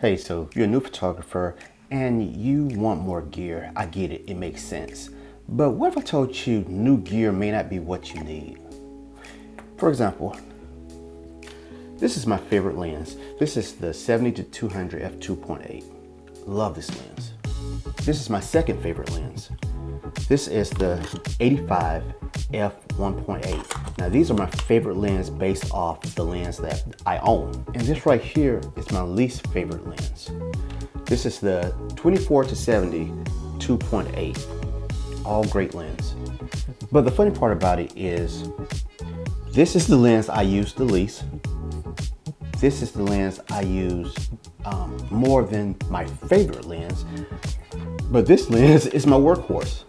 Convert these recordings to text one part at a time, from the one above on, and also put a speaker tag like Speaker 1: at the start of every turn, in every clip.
Speaker 1: Hey, so if you're a new photographer and you want more gear, I get it, it makes sense. But what if I told you new gear may not be what you need? For example, this is my favorite lens. This is the 70-200 f2.8. Love this lens. This is my second favorite lens. This is the 85 f1.8. Now these are my favorite lens based off the lens that I own. And this right here is my least favorite lens. This is the 24-70 2.8. All great lens. But the funny part about it is, this is the lens I use the least. This is the lens I use more than my favorite lens. But this lens is my workhorse.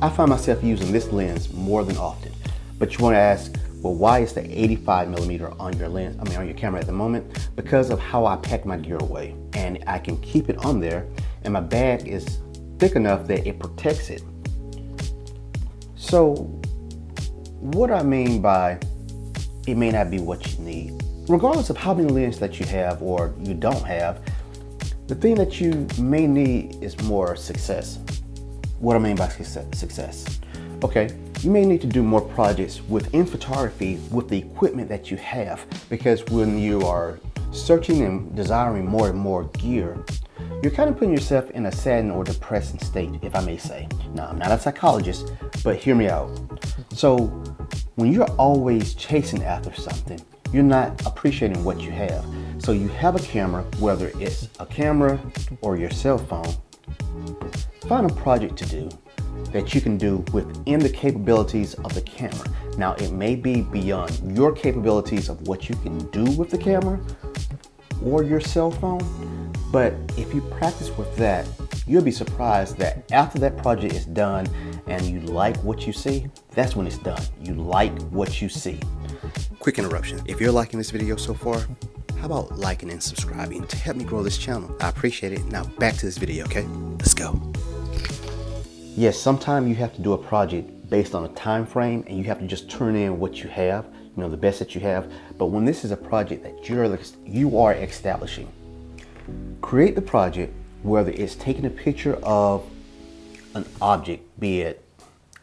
Speaker 1: I find myself using this lens more than often. But you want to ask, well, why is the 85mm on your lens, on your camera at the moment? Because of how I pack my gear away. And I can keep it on there, and my bag is thick enough that it protects it. So what I mean by it may not be what you need, regardless of how many lenses that you have or you don't have, the thing that you may need is more success. What I mean by success. Okay, you may need to do more projects within photography with the equipment that you have, because when you are searching and desiring more and more gear, you're kind of putting yourself in a saddened or depressing state, if I may say. Now, I'm not a psychologist, but hear me out. So when you're always chasing after something, you're not appreciating what you have. So you have a camera, whether it's a camera or your cell phone, find a project to do that you can do within the capabilities of the camera. Now, it may be beyond your capabilities of what you can do with the camera or your cell phone, but if you practice with that, you'll be surprised that after that project is done and you like what you see, that's when it's done. You like what you see. Quick interruption. If you're liking this video so far, how about liking and subscribing to help me grow this channel? I appreciate it. Now back to this video, okay? Let's go. Yes, sometimes you have to do a project based on a time frame, and you have to just turn in what you have, the best that you have. But when this is a project that you are establishing, create the project, whether it's taking a picture of an object, be it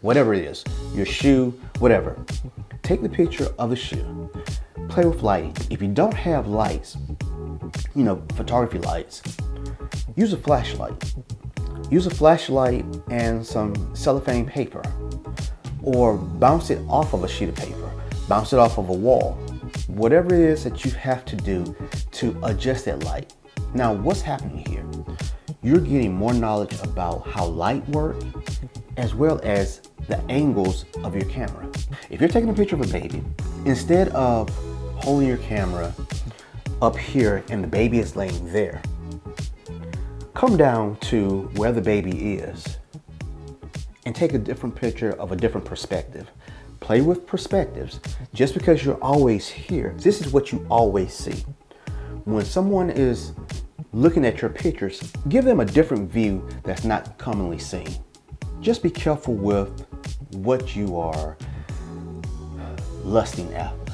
Speaker 1: whatever it is, your shoe, whatever. Take the picture of the shoe. Play with lighting. If you don't have lights, photography lights, use a flashlight. Use a flashlight and some cellophane paper, or bounce it off of a sheet of paper, bounce it off of a wall, whatever it is that you have to do to adjust that light. Now, what's happening here? You're getting more knowledge about how light works, as well as the angles of your camera. If you're taking a picture of a baby, instead of holding your camera up here and the baby is laying there, come down to where the baby is and take a different picture of a different perspective. Play with perspectives. Just because you're always here, this is what you always see. When someone is looking at your pictures, give them a different view that's not commonly seen. Just be careful with what you are lusting after.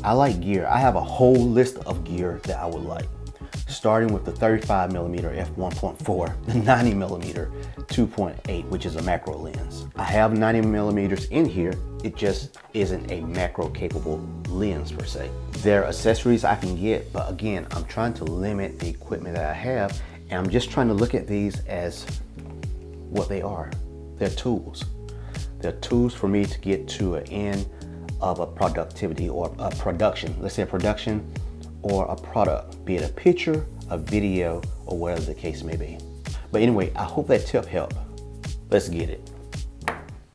Speaker 1: I like gear. I have a whole list of gear that I would like, starting with the 35mm f1.4, the 90mm 2.8, which is a macro lens. I have 90mm in here. It just isn't a macro capable lens per se. There are accessories I can get, but again, I'm trying to limit the equipment that I have, and I'm just trying to look at these as what they are. They're tools. They're tools for me to get to an end of a productivity or a production. Let's say a production or a product, be it a picture, a video, or whatever the case may be. But anyway, I hope that tip helped. Let's get it.